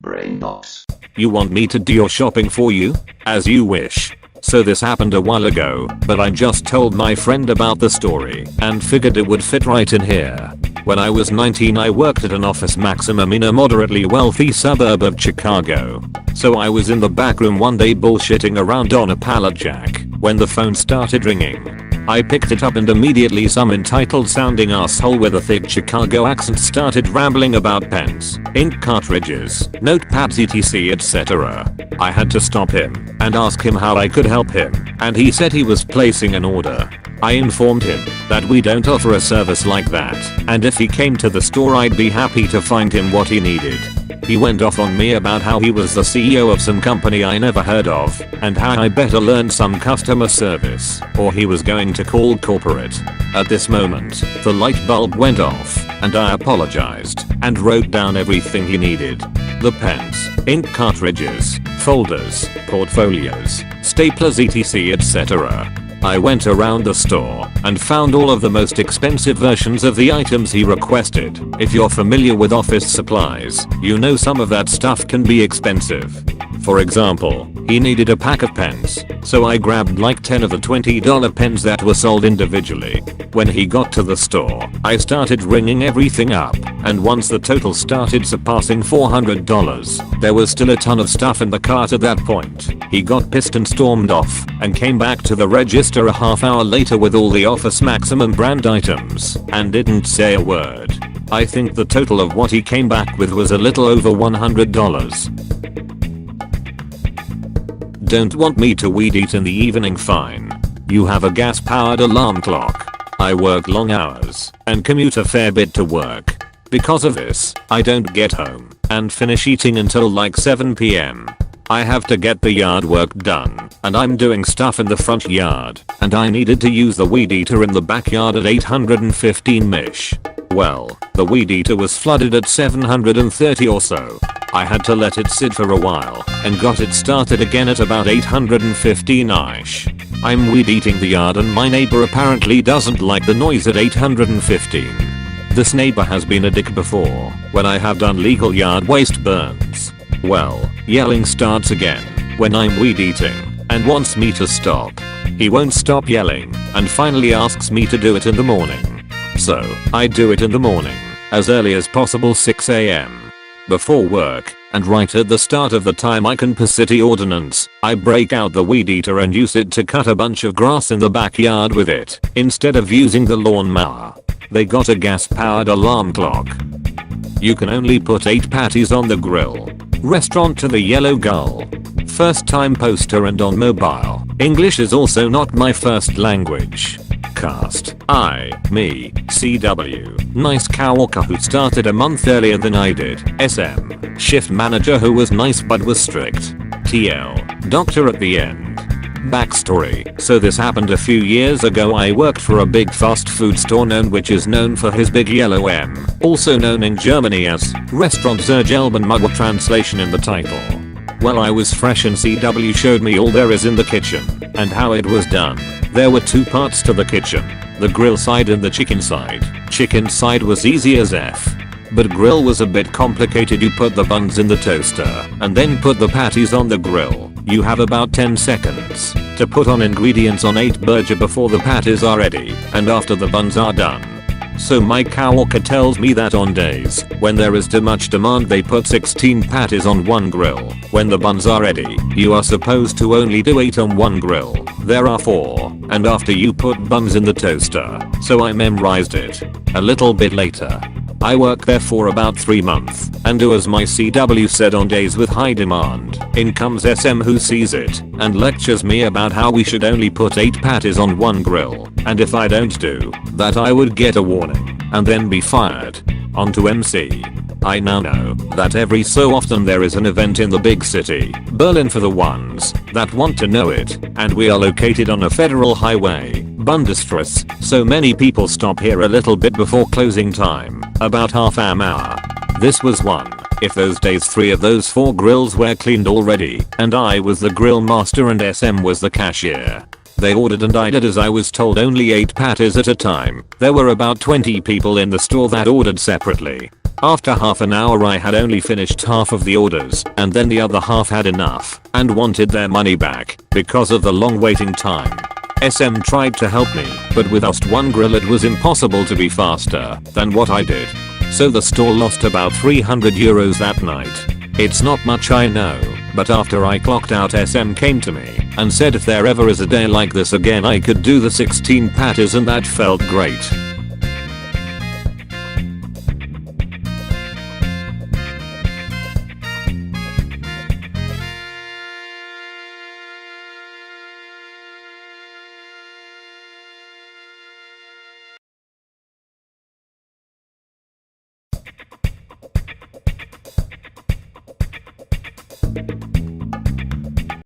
Brainbox. You want me to do your shopping for you? As you wish. So this happened a while ago, but I just told my friend about the story and figured it would fit right in here. When I was 19 I worked at an office maximum in a moderately wealthy suburb of Chicago. So I was in the back room one day bullshitting around on a pallet jack when the phone started ringing. I picked it up and immediately some entitled sounding asshole with a thick Chicago accent started rambling about pens, ink cartridges, notepads etc etc. I had to stop him and ask him how I could help him, and he said he was placing an order. I informed him that we don't offer a service like that, and if he came to the store I'd be happy to find him what he needed. He went off on me about how he was the CEO of some company I never heard of, and how I better learn some customer service, or he was going to call corporate. At this moment, the light bulb went off, and I apologized, and wrote down everything he needed. The pens, ink cartridges, folders, portfolios, staplers etc etc. I went around the store and found all of the most expensive versions of the items he requested. If you're familiar with office supplies, you know some of that stuff can be expensive. For example, he needed a pack of pens, so I grabbed like 10 of the $20 pens that were sold individually. When he got to the store, I started ringing everything up, and once the total started surpassing $400, there was still a ton of stuff in the cart at that point. He got pissed and stormed off, and came back to the register a half hour later with all the Office Maximum brand items, and didn't say a word. I think the total of what he came back with was a little over $100. Don't want me to weed eat in the evening? Fine. You have a gas powered alarm clock. I work long hours and commute a fair bit to work. Because of this, I don't get home and finish eating until like 7 PM. I have to get the yard work done, and I'm doing stuff in the front yard, and I needed to use the weed eater in the backyard at 815 mish. Well, the weed eater was flooded at 730 or so. I had to let it sit for a while and got it started again at about 815ish. I'm weed eating the yard and my neighbor apparently doesn't like the noise at 815. This neighbor has been a dick before when I have done legal yard waste burns. Well, yelling starts again when I'm weed eating and wants me to stop. He won't stop yelling and finally asks me to do it in the morning. So, I do it in the morning, as early as possible 6 AM. Before work, and right at the start of the time I can per city ordinance, I break out the weed eater and use it to cut a bunch of grass in the backyard with it, instead of using the lawnmower. They got a gas powered alarm clock. You can only put 8 patties on the grill. Restaurant to the Yellow Gull. First time poster and on mobile. English is also not my first language. Cast, me, CW, nice coworker who started a month earlier than I did. SM, shift manager who was nice but was strict. TL, doctor at the end. Backstory, so this happened a few years ago. I worked for a big fast food store which is known for his big yellow M, also known in Germany as Restaurant zur gelben Mugge, translation in the title. Well, I was fresh and CW showed me all there is in the kitchen and how it was done. There were 2 parts to the kitchen, the grill side and the chicken side. Chicken side was easy as F. But grill was a bit complicated. You put the buns in the toaster and then put the patties on the grill. You have about 10 seconds to put on ingredients on 8 burger before the patties are ready and after the buns are done. So my coworker tells me that on days when there is too much demand they put 16 patties on one grill. When the buns are ready, you are supposed to only do 8 on one grill. There are 4, and after you put buns in the toaster. So I memorized it. A little bit later, I worked there for about 3 months and do as my CW said. On days with high demand, in comes SM who sees it and lectures me about how we should only put 8 patties on one grill, and if I don't do that I would get a warning and then be fired. On to MC. I now know that every so often there is an event in the big city, Berlin for the ones that want to know it, and we are located on a federal highway, Bundesstraße, so many people stop here a little bit before closing time, about half an hour. This was one. If those days 3 of those 4 grills were cleaned already, and I was the grill master and SM was the cashier. They ordered and I did as I was told, only 8 patties at a time. There were about 20 people in the store that ordered separately. After half an hour I had only finished half of the orders and then the other half had enough and wanted their money back because of the long waiting time. SM tried to help me, but with just one grill it was impossible to be faster than what I did. So the store lost about 300 euros that night. It's not much I know, but after I clocked out SM came to me and said if there ever is a day like this again I could do the 16 patties and that felt great.